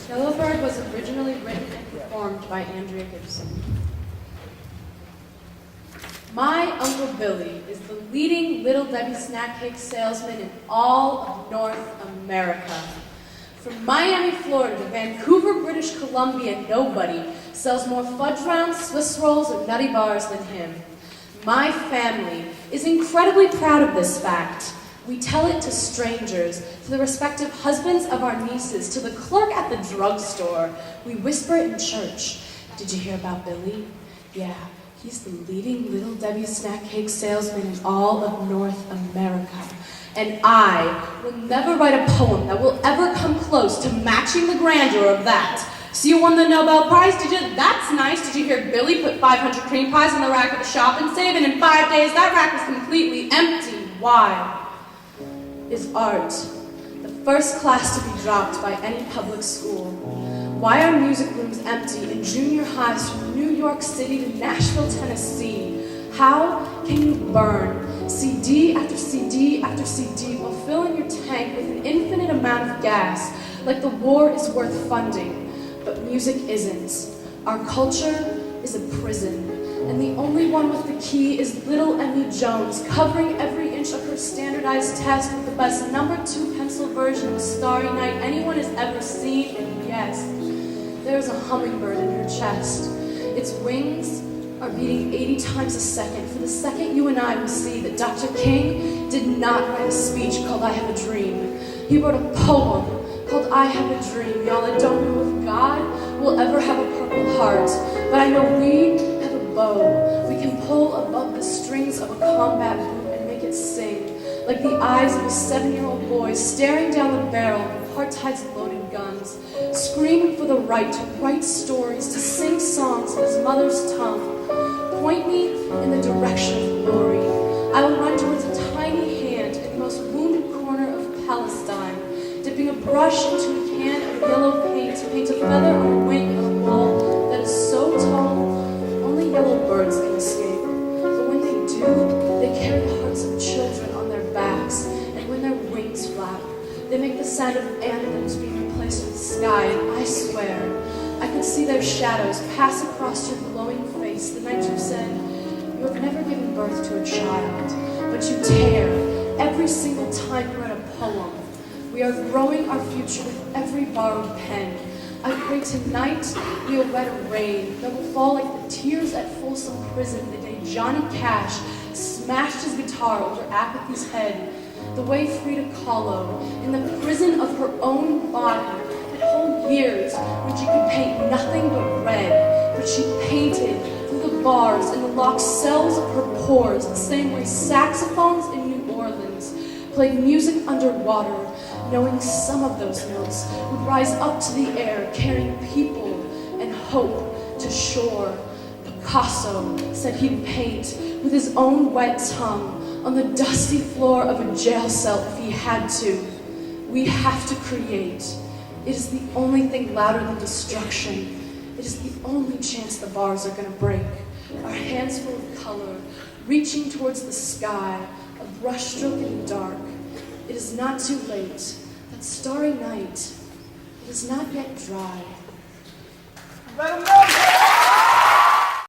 Yellowbird was originally written and performed by Andrea Gibson. My Uncle Billy is the leading Little Debbie snack cake salesman in all of North America. From Miami, Florida to Vancouver, British Columbia, nobody sells more fudge rounds, Swiss rolls, or nutty bars than him. My family is incredibly proud of this fact. We tell it to strangers, to the respective husbands of our nieces, to the clerk at the drugstore. We whisper it in church. Did you hear about Billy? Yeah, he's the leading Little Debbie snack cake salesman in all of North America. And I will never write a poem that will ever come close to matching the grandeur of that. So you won the Nobel Prize, did you? That's nice. Did you hear Billy put 500 cream pies in the rack at the shop and save, and in 5 days that rack was completely empty? Why? Is art the first class to be dropped by any public school? Why are music rooms empty in junior highs from New York City to Nashville, Tennessee? How can you burn CD after CD after CD while filling your tank with an infinite amount of gas, like the war is worth funding? But music isn't. Our culture is a prison, and the only one with the key is little Emmy Jones, covering every inch of her standardized test with the best #2 pencil version of Starry Night anyone has ever seen. And yes, there's a hummingbird in her chest. Its wings are beating 80 times a second. For the second you and I will see that Dr. King did not write a speech called I Have a Dream. He wrote a poem called I Have a Dream. Y'all, I don't know if God will ever have a Purple Heart, but I know we have a bow. We can pull above the strings of a combat boot and make it sing, like the eyes of a 7-year-old boy staring down the barrel of apartheid's loaded guns, screaming for the right to write stories, to sing songs in his mother's tongue. Point me in the direction of glory. I will run towards a tiny hand in the most wounded corner of Palestine, dipping a brush into a can of yellow paint to paint a feather on a wing on a wall that is so tall, only yellow birds can escape. But when they do, they carry the hearts of children on their backs, and when their wings flap, they make the sound of anthems being replaced with sky, and I swear, I could see their shadows pass across your glowing face the night you said, you have never given birth to a child, but you tear every single time you write a poem. We are growing our future with every borrowed pen. I pray tonight we will wet a rain that will fall like the tears at Folsom Prison the day Johnny Cash smashed his guitar over Apathy's head. The way Frida Kahlo, in the prison of her own body, had whole years when she could paint nothing but red, but she painted through the bars and the locked cells of her pores the same way saxophones in New Orleans played music underwater, knowing some of those notes would rise up to the air, carrying people and hope to shore. Picasso said he'd paint with his own wet tongue on the dusty floor of a jail cell if he had to. We have to create. It is the only thing louder than destruction. It is the only chance the bars are going to break. Our hands full of color, reaching towards the sky, a brushstroke in the dark. It is not too late. That starry night, it is not yet dry. Let 'em know.